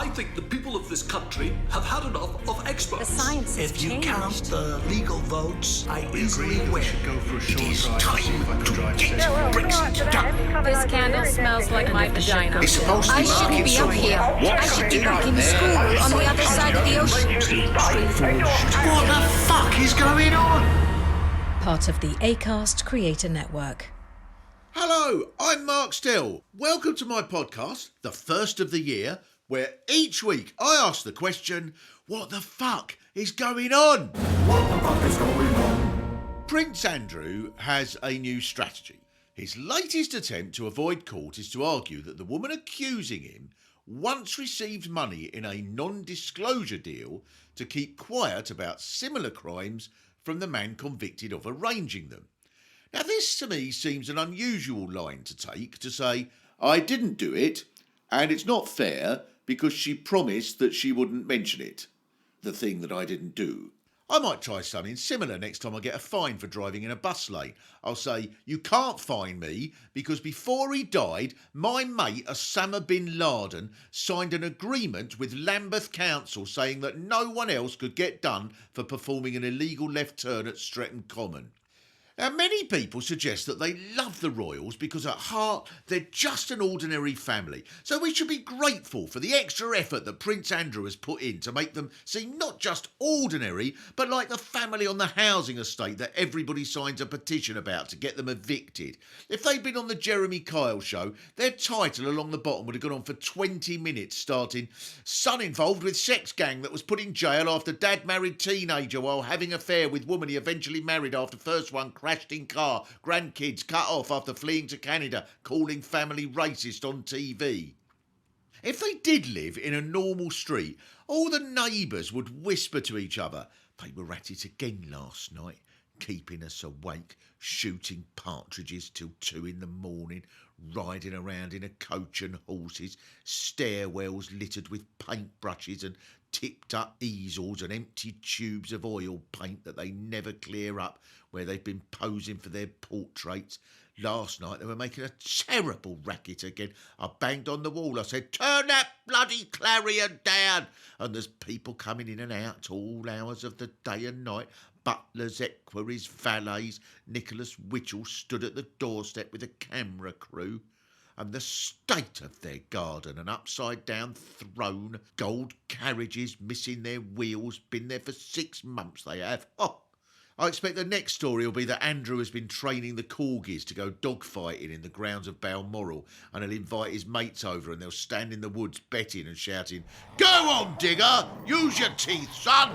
I think the people of this country have had enough of experts. The science has If you changed. count the legal votes, I easily win. Go for a short It is drive to see if I can drive get safely. Brexit done. This candle smells like my vagina. It's supposed to I be shouldn't market be up support. here. What I should be doing back in there? school on the other side of the ocean. What the fuck is going on? Part of the Acast Creator Network. Hello, I'm Mark Still. Welcome to my podcast, the first of the year, where each week I ask the question, what the fuck is going on? What the fuck is going on? Prince Andrew has a new strategy. His latest attempt to avoid court is to argue that the woman accusing him once received money in a non-disclosure deal to keep quiet about similar crimes from the man convicted of arranging them. Now this to me seems an unusual line to take, to say, I didn't do it, and it's not fair because she promised that she wouldn't mention it, the thing that I didn't do. I might try something similar next time I get a fine for driving in a bus lane. I'll say, you can't fine me because before he died, my mate Osama bin Laden signed an agreement with Lambeth Council saying that no one else could get done for performing an illegal left turn at Streatham Common. Now, many people suggest that they love the royals because at heart they're just an ordinary family. So we should be grateful for the extra effort that Prince Andrew has put in to make them seem not just ordinary, but like the family on the housing estate that everybody signs a petition about to get them evicted. If they'd been on the Jeremy Kyle show, their title along the bottom would have gone on for 20 minutes, starting, son involved with sex gang that was put in jail after dad married teenager while having affair with woman he eventually married after first one crashed in car, grandkids cut off after fleeing to Canada, calling family racist on TV. If they did live in a normal street, all the neighbours would whisper to each other, they were at it again last night, keeping us awake, shooting partridges till 2 a.m, riding around in a coach and horses, stairwells littered with paintbrushes and tipped up easels and empty tubes of oil paint that they never clear up where they've been posing for their portraits. Last night they were making a terrible racket again. I banged on the wall. I said, turn that bloody clarion down. And there's people coming in and out at all hours of the day and night. Butlers, equerries, valets. Nicholas Witchell stood at the doorstep with a camera crew. And the state of their garden, an upside-down throne, gold carriages missing their wheels, been there for 6 months they have. Oh, I expect the next story will be that Andrew has been training the corgis to go dogfighting in the grounds of Balmoral, and he'll invite his mates over and they'll stand in the woods betting and shouting, go on, digger, use your teeth, son!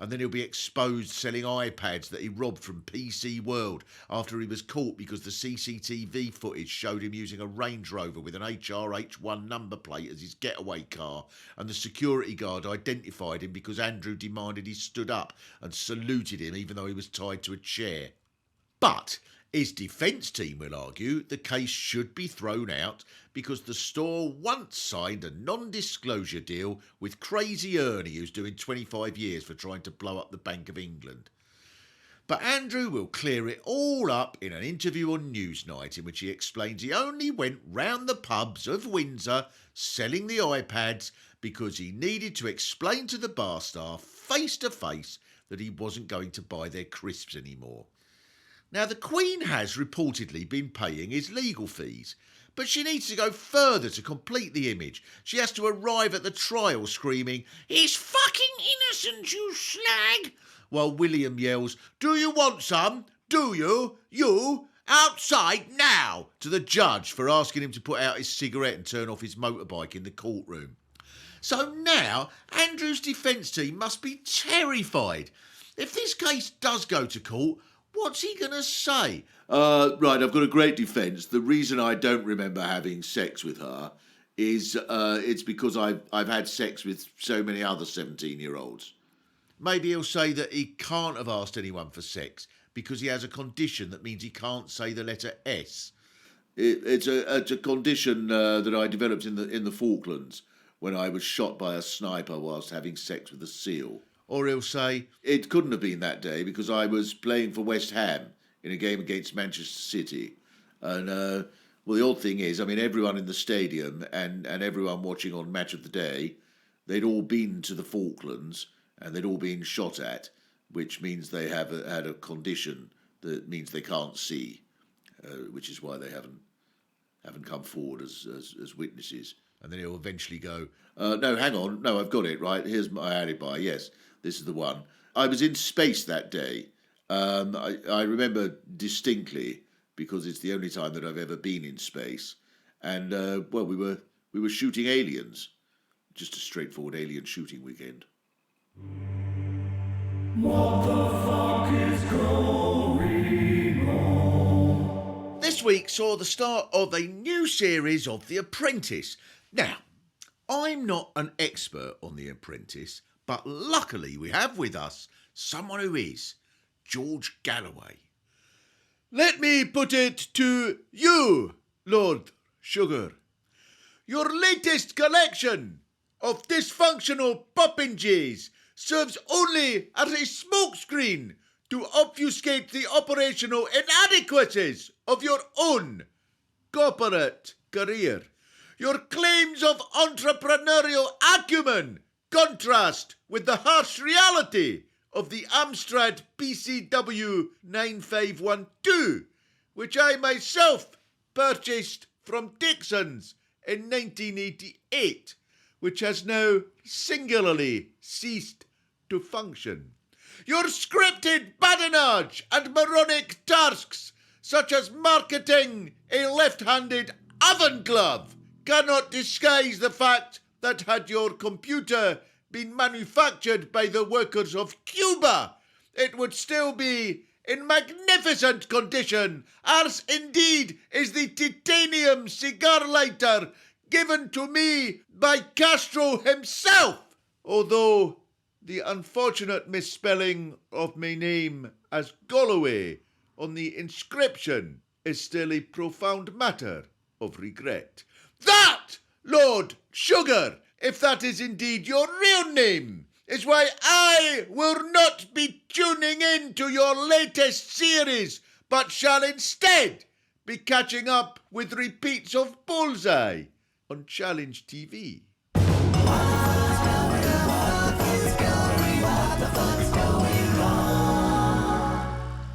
And then he'll be exposed selling iPads that he robbed from PC World after he was caught because the CCTV footage showed him using a Range Rover with an HRH1 number plate as his getaway car, and the security guard identified him because Andrew demanded he stood up and saluted him even though he was tied to a chair. But his defence team will argue the case should be thrown out because the store once signed a non-disclosure deal with Crazy Ernie, who's doing 25 years for trying to blow up the Bank of England. But Andrew will clear it all up in an interview on Newsnight in which he explains he only went round the pubs of Windsor selling the iPads because he needed to explain to the bar staff face to face that he wasn't going to buy their crisps anymore. Now, the Queen has reportedly been paying his legal fees, but she needs to go further to complete the image. She has to arrive at the trial screaming, he's fucking innocent, you slag! While William yells, do you want some? Do you? You? Outside now! To the judge for asking him to put out his cigarette and turn off his motorbike in the courtroom. So now, Andrew's defence team must be terrified. If this case does go to court, what's he going to say? Right, I've got a great defence. The reason I don't remember having sex with her is it's because I've had sex with so many other 17-year-olds. Maybe he'll say that he can't have asked anyone for sex because he has a condition that means he can't say the letter S. It's a condition that I developed in the Falklands when I was shot by a sniper whilst having sex with a seal. Or he'll say, it couldn't have been that day because I was playing for West Ham in a game against Manchester City. And Well, the odd thing is, I mean, everyone in the stadium and everyone watching on Match of the Day, they'd all been to the Falklands and they'd all been shot at, which means they have had a condition that means they can't see, which is why they haven't come forward as witnesses. And then he'll eventually go, no, hang on, no, I've got it, right, here's my alibi, yes, this is the one. I was in space that day. I remember distinctly, because it's the only time that I've ever been in space. And, well, we were shooting aliens. Just a straightforward alien shooting weekend. What the fuck is going on? This week saw the start of a new series of The Apprentice. Now, I'm not an expert on The Apprentice, but luckily we have with us someone who is, George Galloway. Let me put it to you, Lord Sugar. Your latest collection of dysfunctional popinjays serves only as a smokescreen to obfuscate the operational inadequacies of your own corporate career. Your claims of entrepreneurial acumen contrast with the harsh reality of the Amstrad PCW 9512, which I myself purchased from Dixon's in 1988, which has now singularly ceased to function. Your scripted badinage and moronic tasks, such as marketing a left-handed oven glove, cannot disguise the fact that had your computer been manufactured by the workers of Cuba, it would still be in magnificent condition, as indeed is the titanium cigar lighter given to me by Castro himself, although the unfortunate misspelling of my name as Galloway on the inscription is still a profound matter of regret. That, Lord Sugar, if that is indeed your real name, is why I will not be tuning in to your latest series, but shall instead be catching up with repeats of Bullseye on Challenge TV.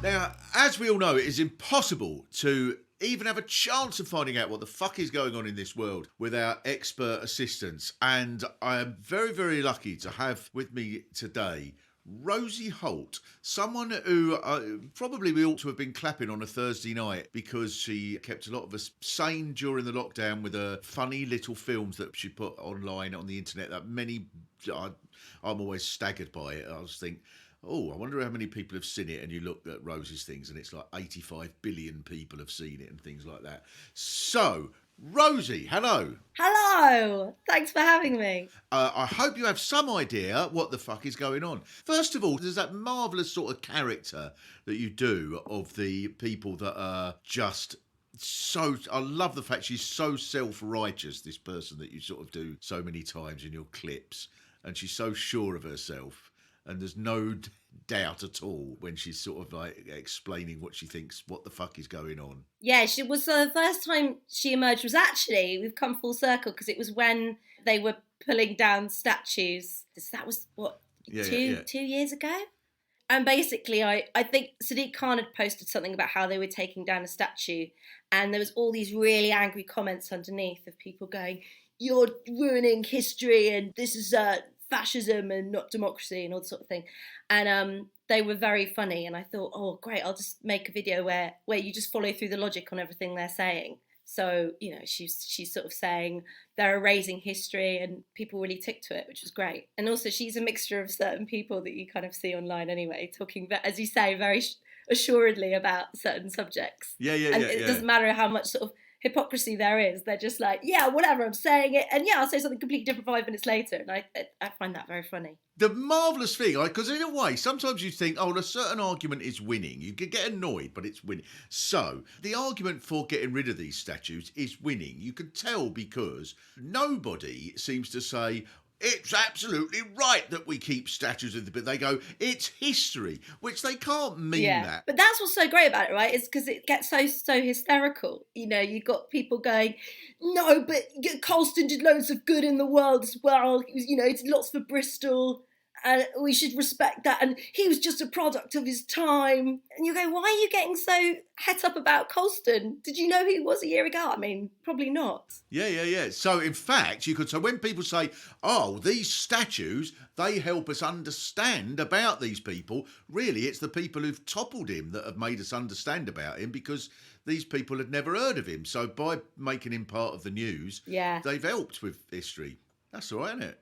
Now, as we all know, it is impossible to even have a chance of finding out what the fuck is going on in this world without expert assistance. And I am very, very lucky to have with me today Rosie Holt, someone who probably we ought to have been clapping on a Thursday night because she kept a lot of us sane during the lockdown with her funny little films that she put online on the internet that many... I'm always staggered by it. I was thinking, oh, I wonder how many people have seen it. And you look at Rosie's things and it's like 85 billion people have seen it and things like that. So, Rosie, hello. Hello. Thanks for having me. I hope you have some idea what the fuck is going on. First of all, there's that marvellous sort of character that you do of the people that are just... so I love the fact she's so self-righteous, this person that you sort of do so many times in your clips. And she's so sure of herself. And there's no doubt at all when she's sort of like explaining what she thinks, what the fuck is going on. Yeah, she was the first time she emerged was actually, we've come full circle, because it was when they were pulling down statues. That was, what, two years ago? And basically, I think Sadiq Khan had posted something about how they were taking down a statue. And there was all these really angry comments underneath of people going, you're ruining history and this is fascism and not democracy and all that sort of thing. And they were very funny. And I thought, oh, great, I'll just make a video where you just follow through the logic on everything they're saying. So, you know, she's sort of saying they're erasing history and people really took to it, which was great. And also she's a mixture of certain people that you kind of see online anyway, talking, as you say, very assuredly about certain subjects. Yeah. It doesn't matter how much sort of hypocrisy there is. They're just like, yeah, whatever, I'm saying it. And yeah, I'll say something completely different 5 minutes later. And I find that very funny. The marvellous thing, because in a way, sometimes you think, oh, a certain argument is winning. You could get annoyed, but it's winning. So the argument for getting rid of these statues is winning. You can tell because nobody seems to say, it's absolutely right that we keep statues of the... But they go, it's history, which they can't mean that. But that's what's so great about it, right? It's because it gets so hysterical. You know, you've got people going, no, but Colston did loads of good in the world as well. You know, it's lots for Bristol. And we should respect that. And he was just a product of his time. And you go, why are you getting so het up about Colston? Did you know who he was a year ago? I mean, probably not. Yeah. So, in fact, you could say when people say, oh, these statues, they help us understand about these people. Really, it's the people who've toppled him that have made us understand about him because these people had never heard of him. So by making him part of the news, they've helped with history. That's all right, isn't it?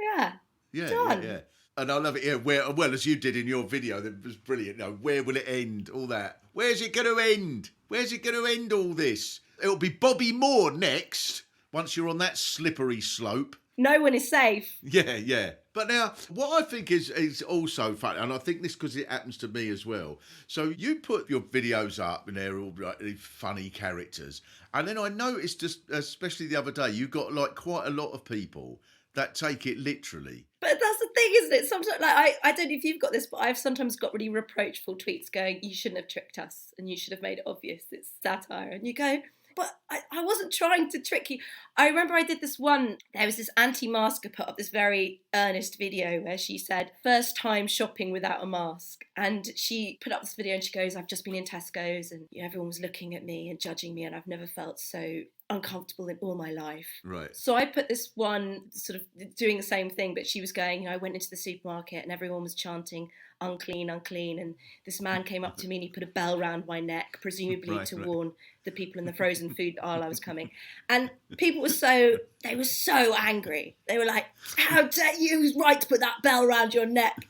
Yeah. Yeah. And I love it, well, as you did in your video, that was brilliant. You know, where will it end? All that. Where's it going to end? Where's it going to end all this? It'll be Bobby Moore next, once you're on that slippery slope. No one is safe. Yeah. But now, what I think is also funny, and I think this because it happens to me as well. So you put your videos up and they're all like funny characters. And then I noticed, just especially the other day, you got like quite a lot of people that take it literally. But that's the thing, isn't it? Sometimes, like, I don't know if you've got this, but I've sometimes got really reproachful tweets going, you shouldn't have tricked us and you should have made it obvious. It's satire. And you go, but I wasn't trying to trick you. I remember I did this one, there was this anti-masker put up this very earnest video where she said, first time shopping without a mask. And she put up this video and she goes, I've just been in Tesco's and everyone was looking at me and judging me and I've never felt so uncomfortable in all my life. Right. So I put this one sort of doing the same thing, but she was going, I went into the supermarket and everyone was chanting, unclean, unclean. And this man came up to me and he put a bell round my neck, presumably to warn the people in the frozen food aisle I was coming. And people were so angry. They were like, how dare you, who's right to put that bell round your neck?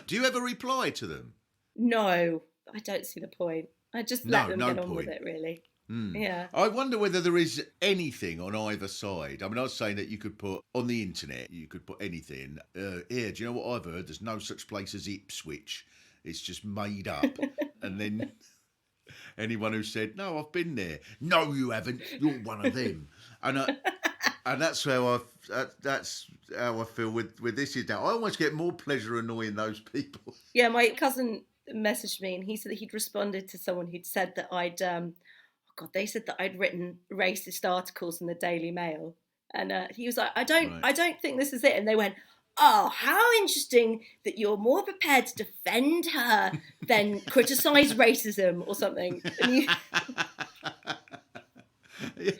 Do you ever reply to them? No, I don't see the point. I just let them get on with it, really. Yeah. I wonder whether there is anything on either side. I mean, I was saying that you could put on the internet, you could put anything. Here, do you know what I've heard? There's no such place as Ipswich. It's just made up. And then anyone who said, no, I've been there. No, you haven't. You're one of them. And that's how I feel with this is now. I almost get more pleasure annoying those people. Yeah, my cousin messaged me and he said that he'd responded to someone who'd said that they said that I'd written racist articles in the Daily Mail. And he was like, I don't think this is it. And they went, oh, how interesting that you're more prepared to defend her than criticise racism or something. And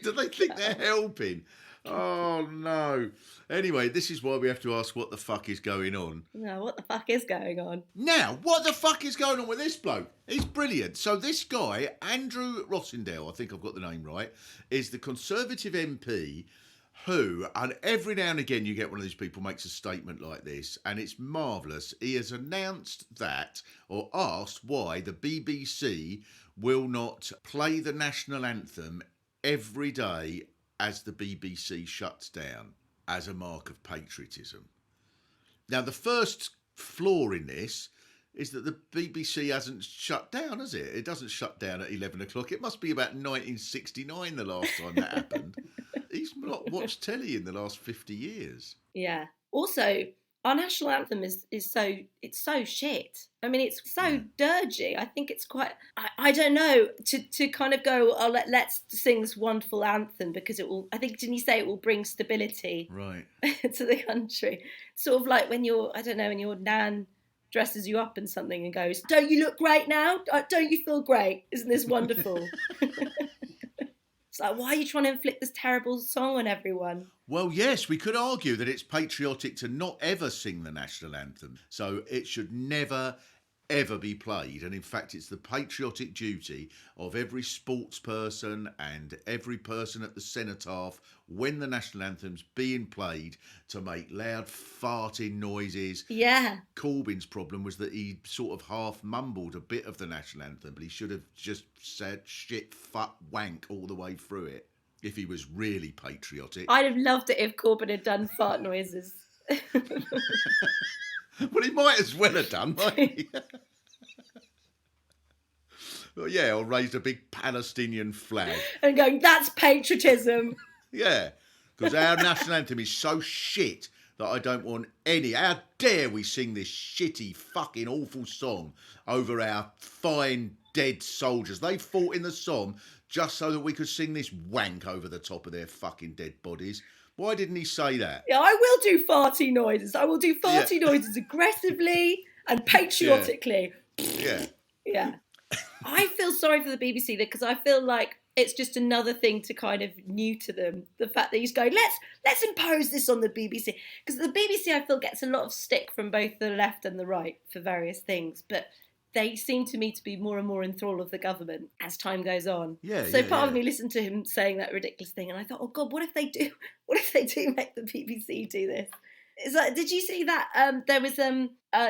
do they think they're helping? Oh, no. Anyway, this is why we have to ask what the fuck is going on. No, what the fuck is going on? Now, what the fuck is going on with this bloke? He's brilliant. So this guy, Andrew Rossendale, I think I've got the name right, is the Conservative MP who, and every now and again you get one of these people makes a statement like this, and it's marvellous. He has announced that, or asked why the BBC will not play the national anthem every day as the BBC shuts down, as a mark of patriotism. Now, the first flaw in this is that the BBC hasn't shut down, has it? It doesn't shut down at 11 o'clock. It must be about 1969 the last time that happened. He's not watched telly in the last 50 years. Yeah. Also, our national anthem is so shit. I mean, it's so dirgy. I think it's quite, I don't know, to kind of go, oh, let's sing this wonderful anthem because it will, I think, didn't you say it will bring stability to the country? Sort of like when your nan dresses you up in something and goes, don't you look great now? Don't you feel great? Isn't this wonderful? It's like, why are you trying to inflict this terrible song on everyone? Well, yes, we could argue that it's patriotic to not ever sing the national anthem. So it should never, ever be played. And in fact, it's the patriotic duty of every sports person and every person at the cenotaph when the national anthem's being played to make loud farting noises. Yeah. Corbyn's problem was that he sort of half mumbled a bit of the national anthem, but he should have just said shit, fuck, wank all the way through it if he was really patriotic. I'd have loved it if Corbyn had done fart noises. Well, he might as well have done, mightn't he? Well, yeah, or raised a big Palestinian flag. And going, that's patriotism. Yeah, because our national anthem is so shit that I don't want any. How dare we sing this shitty, fucking awful song over our fine dead soldiers? They fought in the Somme just so that we could sing this wank over the top of their fucking dead bodies. Why didn't he say that? Yeah, I will do farty noises. I will do farty noises aggressively and patriotically. Yeah. Yeah. I feel sorry for the BBC because I feel like it's just another thing to kind of new to them. The fact that he's going, let's impose this on the BBC. Because the BBC, I feel, gets a lot of stick from both the left and the right for various things. But they seem to me to be more and more in thrall of the government as time goes on. So part of me listened to him saying that ridiculous thing, and I thought, oh God, what if they do make the BBC do this? It's like, did you see that? There was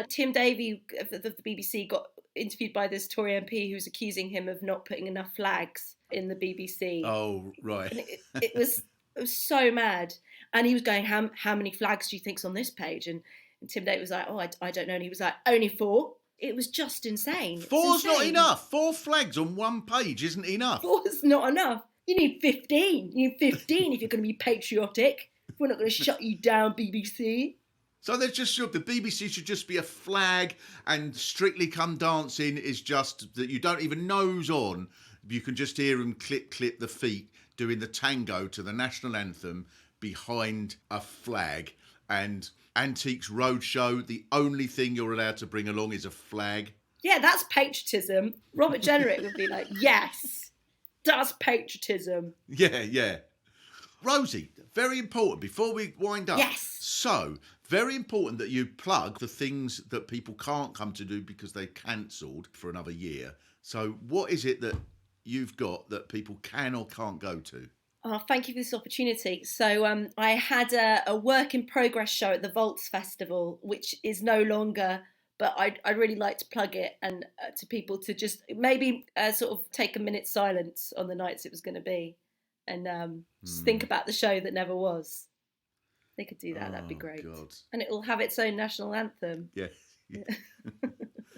Tim Davie of the BBC got interviewed by this Tory MP who was accusing him of not putting enough flags in the BBC. Oh, right. And it was so mad. And he was going, how many flags do you think's on this page? And Tim Davie was like, oh, I don't know. And he was like, only 4. It was just insane. Four's not enough. 4 flags on one page isn't enough. 4's not enough. You need 15. You need 15 if you're going to be patriotic. We're not going to shut you down, BBC. So there's just the BBC should just be a flag, and Strictly Come Dancing is just that you don't even nose on. You can just hear them clip the feet doing the tango to the national anthem behind a flag. And Antiques Roadshow, the only thing you're allowed to bring along is a flag. Yeah, that's patriotism. Robert Jenrick would be like, yes, that's patriotism. Yeah. Rosie, very important, before we wind up. Yes. So, very important that you plug the things that people can't come to do because they cancelled for another year. So, what is it that you've got that people can or can't go to? Oh, thank you for this opportunity. So I had a work in progress show at the Volts Festival, which is no longer, but I'd really like to plug it and to people to just maybe sort of take a minute's silence on the nights it was going to be and just think about the show that never was. They could do that. That'd be great. God. And it'll have its own national anthem. Yeah.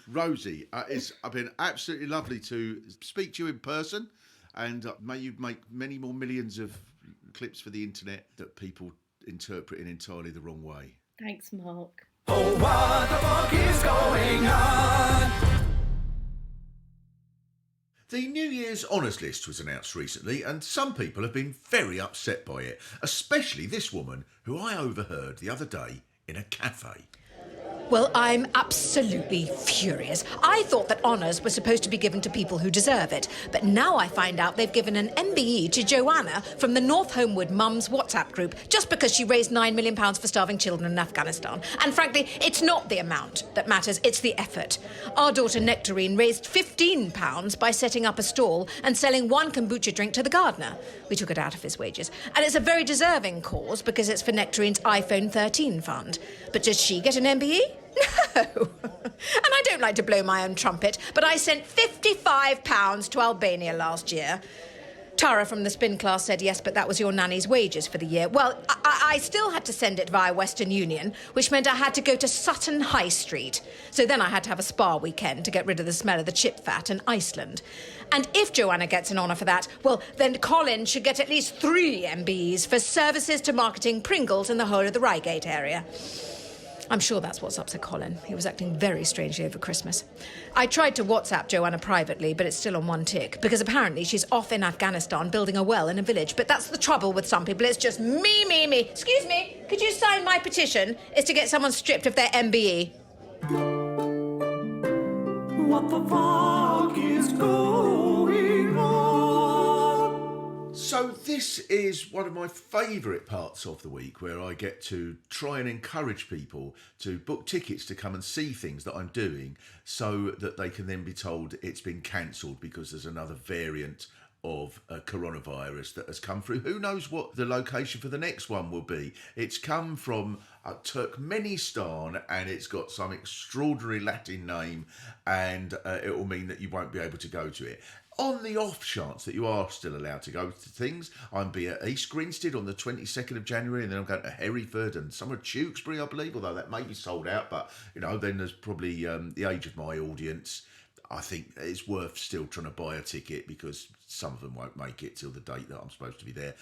Rosie, it's been absolutely lovely to speak to you in person. And may you make many more millions of clips for the internet that people interpret in entirely the wrong way. Thanks, Mark. Oh, what the fuck is going on? The New Year's Honours List was announced recently, and some people have been very upset by it, especially this woman who I overheard the other day in a cafe. Well, I'm absolutely furious. I thought that honours were supposed to be given to people who deserve it, but now I find out they've given an MBE to Joanna from the North Homewood Mums WhatsApp group just because she raised £9 million for starving children in Afghanistan. And frankly, it's not the amount that matters, it's the effort. Our daughter Nectarine raised £15 by setting up a stall and selling 1 kombucha drink to the gardener. We took it out of his wages. And it's a very deserving cause because it's for Nectarine's iPhone 13 fund. But does she get an MBE? No. And I don't like to blow my own trumpet, but I sent £55 to Albania last year. Tara from the spin class said yes, but that was your nanny's wages for the year. Well, I still had to send it via Western Union, which meant I had to go to Sutton High Street. So then I had to have a spa weekend to get rid of the smell of the chip fat in Iceland. And if Joanna gets an honour for that, well, then Colin should get at least 3 MBEs for services to marketing Pringles in the whole of the Reigate area. I'm sure that's what's upset Colin. He was acting very strangely over Christmas. I tried to WhatsApp Joanna privately, but it's still on 1 tick, because apparently she's off in Afghanistan building a well in a village. But that's the trouble with some people. It's just me. Excuse me, could you sign my petition? Is to get someone stripped of their MBE. What the fuck is going on? So this is one of my favourite parts of the week, where I get to try and encourage people to book tickets to come and see things that I'm doing so that they can then be told it's been cancelled because there's another variant of coronavirus that has come through. Who knows what the location for the next one will be? It's come from Turkmenistan and it's got some extraordinary Latin name, and it will mean that you won't be able to go to it. On the off chance that you are still allowed to go to things, I'm be at East Grinstead on the 22nd of January, and then I'm going to Hereford and some of Tewkesbury, I believe, although that may be sold out, but, you know, then there's probably the age of my audience. I think it's worth still trying to buy a ticket because some of them won't make it till the date that I'm supposed to be there.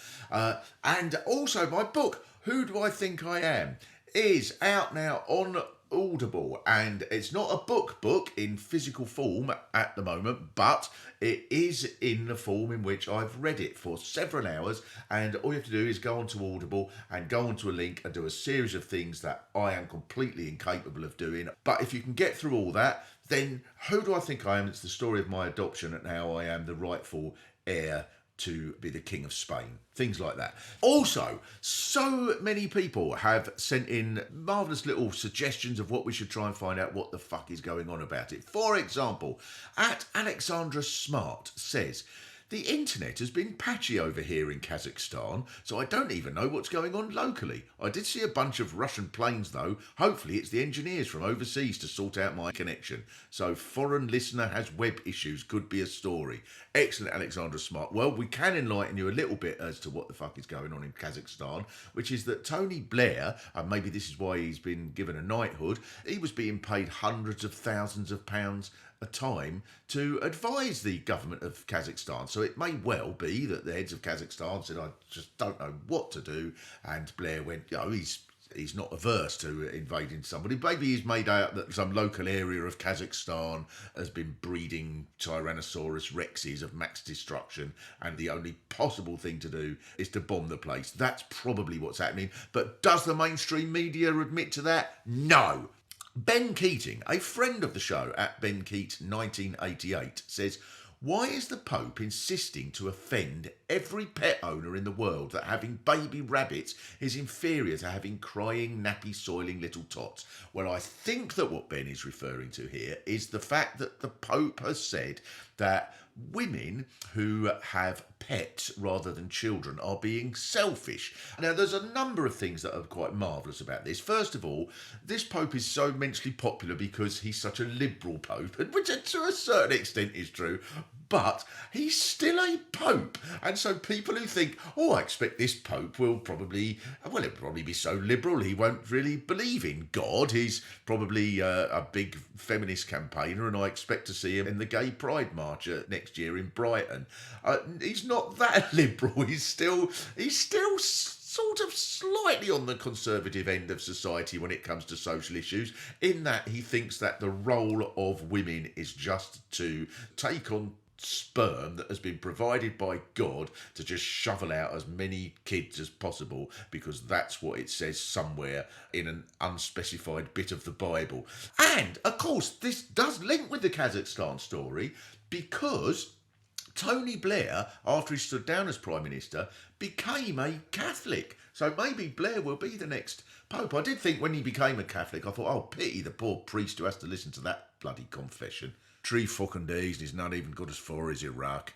And also my book, Who Do I Think I Am, is out now on Audible, and it's not a book in physical form at the moment, but it is in the form in which I've read it for several hours, and all you have to do is go onto Audible and go onto a link and do a series of things that I am completely incapable of doing. But if you can get through all that, then Who Do I Think I Am? It's the story of my adoption and how I am the rightful heir to be the King of Spain. Things like that. Also, so many people have sent in marvellous little suggestions of what we should try and find out what the fuck is going on about it. For example, @Alexandra Smart says, the internet has been patchy over here in Kazakhstan, so I don't even know what's going on locally. I did see a bunch of Russian planes though. Hopefully it's the engineers from overseas to sort out my connection. So foreign listener has web issues, could be a story. Excellent, Alexandra Smart. Well, we can enlighten you a little bit as to what the fuck is going on in Kazakhstan, which is that Tony Blair, and maybe this is why he's been given a knighthood, he was being paid hundreds of thousands of pounds a time to advise the government of Kazakhstan. So it may well be that the heads of Kazakhstan said, I just don't know what to do. And Blair went, he's not averse to invading somebody. Maybe he's made out that some local area of Kazakhstan has been breeding Tyrannosaurus rexes of mass destruction, and the only possible thing to do is to bomb the place. That's probably what's happening. But does the mainstream media admit to that? No. Ben Keating, a friend of the show @BenKeat1988, says, why is the Pope insisting to offend every pet owner in the world that having baby rabbits is inferior to having crying, nappy-soiling little tots? Well, I think that what Ben is referring to here is the fact that the Pope has said that women who have pets rather than children are being selfish. Now, there's a number of things that are quite marvellous about this. First of all, this Pope is so immensely popular because he's such a liberal Pope, which to a certain extent is true, but he's still a Pope. And so people who think, I expect this Pope will probably, he'll probably be so liberal he won't really believe in God. He's probably a big feminist campaigner, and I expect to see him in the Gay Pride March next year in Brighton. He's not that liberal. He's still sort of slightly on the conservative end of society when it comes to social issues, in that he thinks that the role of women is just to take on sperm that has been provided by God to just shovel out as many kids as possible, because that's what it says somewhere in an unspecified bit of the Bible. And, of course, this does link with the Kazakhstan story, because Tony Blair, after he stood down as Prime Minister, became a Catholic. So maybe Blair will be the next Pope. I did think when he became a Catholic, I thought, pity the poor priest who has to listen to that bloody confession. 3 fucking days and he's not even good as far as Iraq.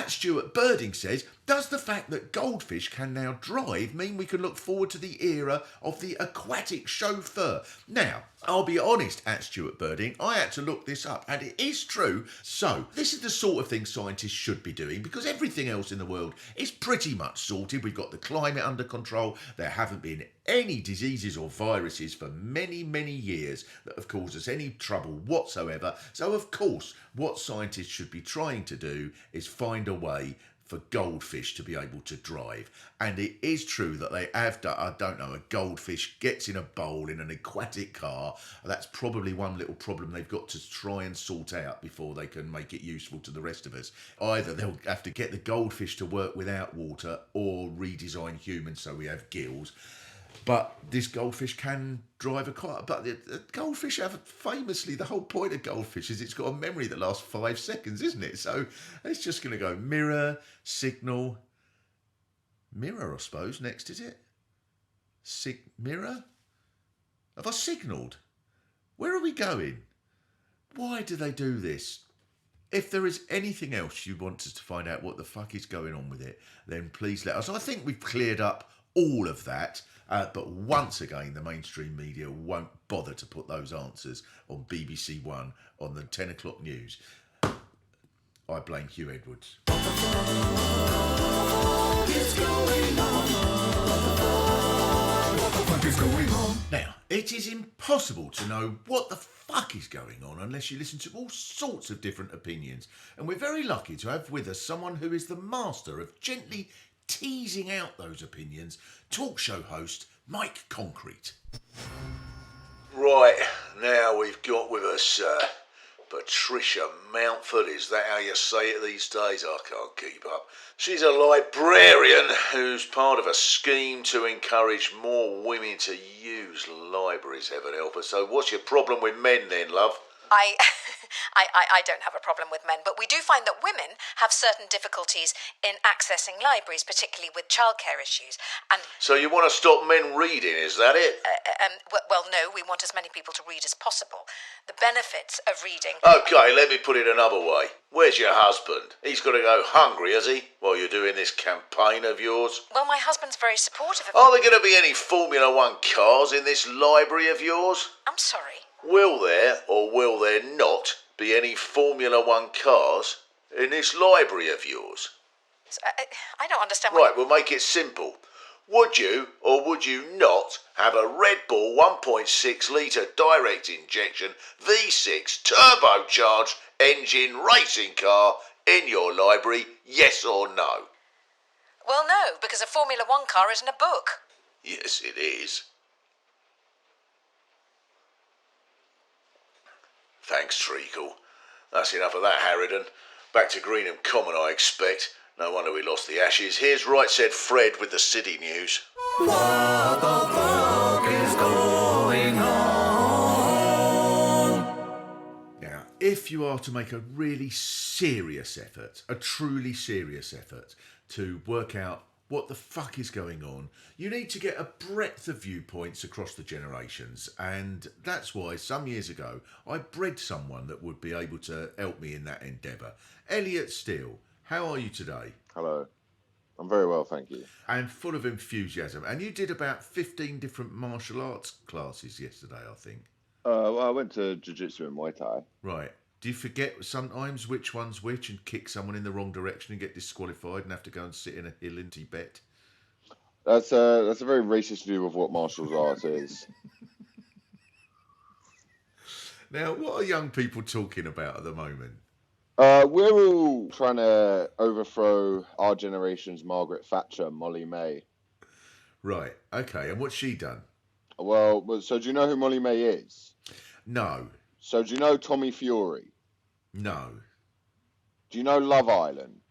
Stuart Birding says, does the fact that goldfish can now drive mean we can look forward to the era of the aquatic chauffeur? Now, I'll be honest, Stuart Birding, I had to look this up, and it is true. So, this is the sort of thing scientists should be doing, because everything else in the world is pretty much sorted. We've got the climate under control. There haven't been any diseases or viruses for many, many years that have caused us any trouble whatsoever. So, of course, what scientists should be trying to do is find a way for goldfish to be able to drive. And it is true that they have done, I don't know, a goldfish gets in a bowl in an aquatic car. That's probably one little problem they've got to try and sort out before they can make it useful to the rest of us. Either they'll have to get the goldfish to work without water, or redesign humans so we have gills. But this goldfish can drive a car. But the goldfish have, famously, the whole point of goldfish is it's got a memory that lasts 5 seconds, isn't it? So it's just going to go mirror, signal, mirror, I suppose, next, is it? Mirror? Have I signalled? Where are we going? Why do they do this? If there is anything else you want us to find out what the fuck is going on with it, then please let us. I think we've cleared up all of that. But once again, the mainstream media won't bother to put those answers on BBC One on the 10 o'clock news. I blame Hugh Edwards. Now, it is impossible to know what the fuck fuck is going on unless you listen to all sorts of different opinions. And we're very lucky to have with us someone who is the master of gently teasing out those opinions, talk show host Mike Concrete. Right, now we've got with us Patricia Mountford. Is that how you say it these days? I can't keep up. She's a librarian who's part of a scheme to encourage more women to use libraries, heaven help us. So what's your problem with men then, love? I don't have a problem with men, but we do find that women have certain difficulties in accessing libraries, particularly with childcare issues. And so you want to stop men reading, is that it? well, no, we want as many people to read as possible. The benefits of reading... OK, let me put it another way. Where's your husband? He's got to go hungry, has he, while you're doing this campaign of yours? Well, my husband's very supportive of... Are there going to be any Formula One cars in this library of yours? I'm sorry? Will there, or will there not, be any Formula One cars in this library of yours? I don't understand Right, we'll make it simple. Would you, or would you not, have a Red Bull 1.6 litre direct injection V6 turbocharged engine racing car in your library, yes or no? Well, no, because a Formula One car isn't a book. Yes, it is. Thanks, Treacle. That's enough of that, Harridan. Back to Greenham Common, I expect. No wonder we lost the Ashes. Here's Right Said Fred with the City News. What the fuck is going on? Now, if you are to make a really serious effort, a truly serious effort, to work out what the fuck is going on, you need to get a breadth of viewpoints across the generations, and that's why some years ago I bred someone that would be able to help me in that endeavour. Elliot Steele, how are you today? Hello. I'm very well, thank you. And full of enthusiasm. And you did about 15 different martial arts classes yesterday, I think. Well, I went to Jiu-Jitsu and Muay Thai. Right. Do you forget sometimes which one's which and kick someone in the wrong direction and get disqualified and have to go and sit in a hill in Tibet? That's a very racist view of what martial arts is. Now, what are young people talking about at the moment? We're all trying to overthrow our generation's Margaret Thatcher, Molly May. Right, okay. And what's she done? Well, so do you know who Molly May is? No. So do you know Tommy Fury? No. Do you know Love Island?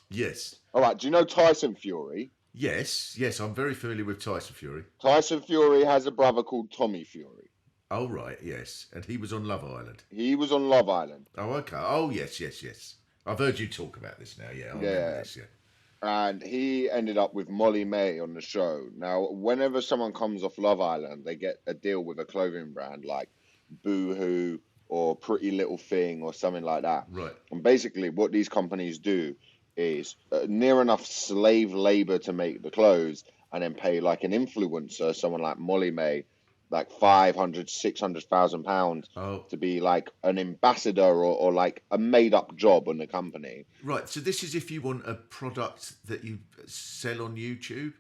Yes. All right, do you know Tyson Fury? Yes, I'm very familiar with Tyson Fury. Tyson Fury has a brother called Tommy Fury. Oh, right, yes. And he was on Love Island. He was on Love Island. Oh, okay. Oh, yes. I've heard you talk about this now, yeah. I remember this, yeah. And he ended up with Molly May on the show. Now, whenever someone comes off Love Island, they get a deal with a clothing brand like Boohoo or Pretty Little Thing or something like that. Right. And basically what these companies do is near enough slave labor to make the clothes and then pay like an influencer, someone like Molly May, like £500,000-600,000 to be like an ambassador or like a made up job on the company. Right. So this is if you want a product that you sell on YouTube?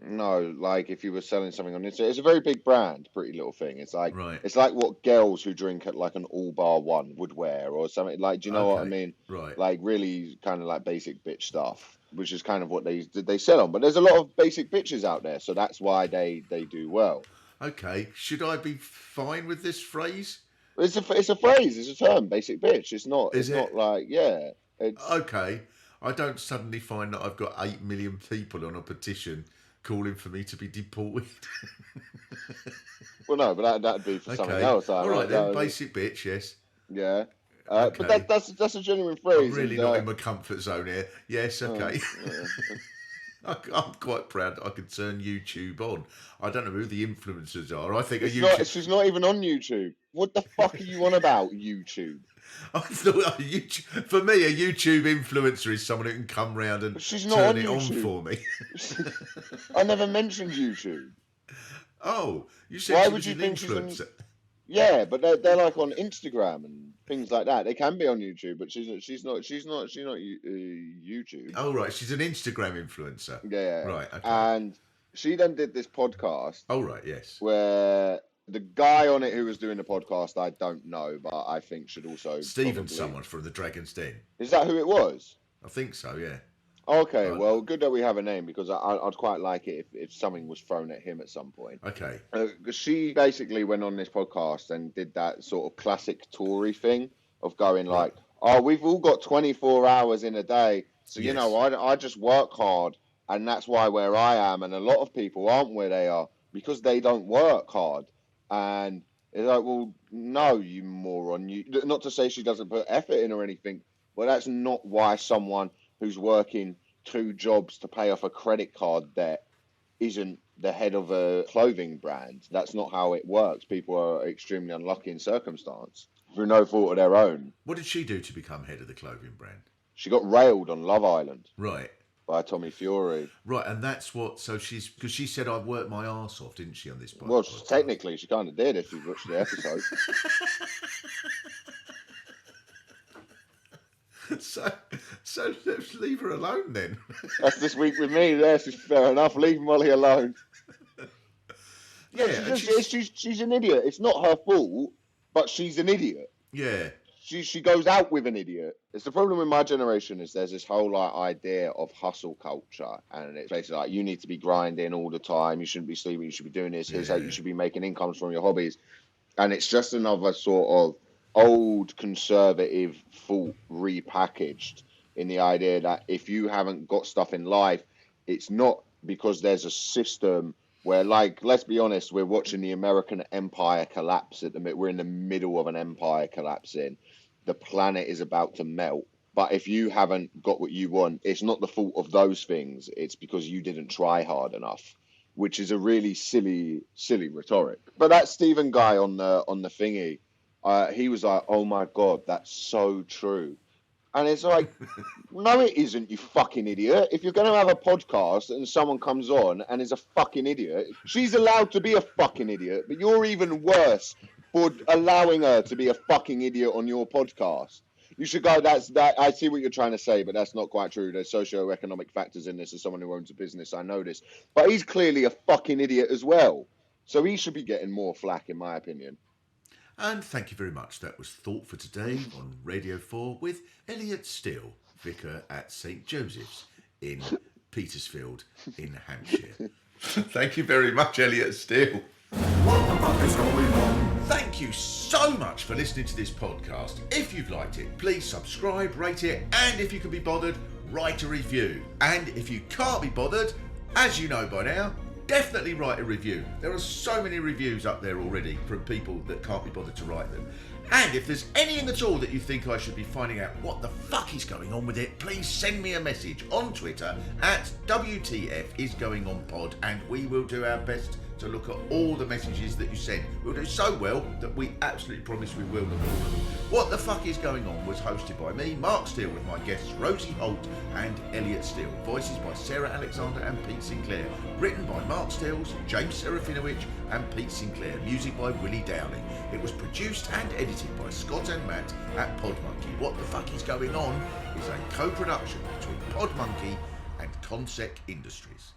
No, like if you were selling something on Instagram, it's a very big brand, Pretty Little Thing. It's like It's like what girls who drink at like an All Bar One would wear or something. Like, do you know what I mean? Right. Like really kind of like basic bitch stuff, which is kind of what they sell on. But there's a lot of basic bitches out there, so that's why they do well. Okay, should I be fine with this phrase? It's a phrase. It's a term. Basic bitch. It's not. It's not like It's okay. I don't suddenly find that I've got 8 million people on a petition calling for me to be deported. Well, no, but that'd be for something else. All right then, basic bitch, yes. Yeah. But that's a genuine phrase. I'm really not in my comfort zone here. Yes, okay. I'm quite proud that I could turn YouTube on. I don't know who the influencers are. I think she's not even on YouTube. What the fuck are you on about, YouTube? I thought for me, a YouTube influencer is someone who can come round and turn it on for me. I never mentioned YouTube. Oh, you said she was an influencer. Yeah, but they're like on Instagram and things like that. They can be on YouTube, but she's not YouTube. Oh right, she's an Instagram influencer. Yeah. Right. Okay. And she then did this podcast. Oh right, yes. Where The guy on it who was doing the podcast, I don't know, but I think should also... Stephen someone from the Dragon's Den. Is that who it was? I think so, yeah. Okay, well, good that we have a name, because I'd quite like it if something was thrown at him at some point. Okay. She basically went on this podcast and did that sort of classic Tory thing of going like, oh, we've all got 24 hours in a day, so, you know, I just work hard, and that's why where I am, and a lot of people aren't where they are, because they don't work hard. And it's like, well, no, you moron. Not to say she doesn't put effort in or anything, but that's not why someone who's working 2 jobs to pay off a credit card debt isn't the head of a clothing brand. That's not how it works. People are extremely unlucky in circumstance through no fault of their own. What did she do to become head of the clothing brand? She got railed on Love Island. Right. By Tommy Fury. Right, and that's what... So she's... Because she said I've worked my arse off, didn't she, on this podcast? Well, technically, she kind of did if you watched the episode. So let's leave her alone then. That's this week with me. Yes, it's fair enough. Leave Molly alone. Yeah, she's an idiot. It's not her fault, but she's an idiot. Yeah. She goes out with an idiot. It's the problem with my generation is there's this whole idea of hustle culture, and it's basically like you need to be grinding all the time. You shouldn't be sleeping. You should be doing this. Here's how you should be making incomes from your hobbies, and it's just another sort of old conservative thought repackaged in the idea that if you haven't got stuff in life, it's not because there's a system where, like, let's be honest, we're watching the American empire collapse at the minute. We're in the middle of an empire collapsing. The planet is about to melt. But if you haven't got what you want, it's not the fault of those things. It's because you didn't try hard enough, which is a really silly rhetoric. But that Stephen guy on the thingy, he was like, oh my God, that's so true. And it's like, no, it isn't, you fucking idiot. If you're going to have a podcast and someone comes on and is a fucking idiot, she's allowed to be a fucking idiot, but you're even worse for allowing her to be a fucking idiot on your podcast. You should go, that. I see what you're trying to say, but that's not quite true. There's socio-economic factors in this. As someone who owns a business, I know this. But he's clearly a fucking idiot as well. So he should be getting more flack, in my opinion. And thank you very much. That was Thought for Today on Radio 4 with Elliot Steele, vicar at St. Joseph's in Petersfield in Hampshire. Thank you very much, Elliot Steele. What the fuck is going on? Thank you so much for listening to this podcast. If you've liked it, please subscribe, rate it, and if you can be bothered, write a review. And if you can't be bothered, as you know by now, definitely write a review. There are so many reviews up there already from people that can't be bothered to write them. And if there's anything at all that you think I should be finding out what the fuck is going on with it, please send me a message on Twitter at WTFisGoingOnPod, and we will do our best to look at all the messages that you send. We'll do so well that we absolutely promise we will look at all of them. What the Fuck Is Going On was hosted by me, Mark Steele, with my guests Rosie Holt and Elliot Steele. Voices by Sarah Alexander and Pete Sinclair. Written by Mark Steels, James Serafinovich and Pete Sinclair. Music by Willie Dowling. It was produced and edited by Scott and Matt at Podmonkey. What the Fuck Is Going On is a co-production between Podmonkey and Consec Industries.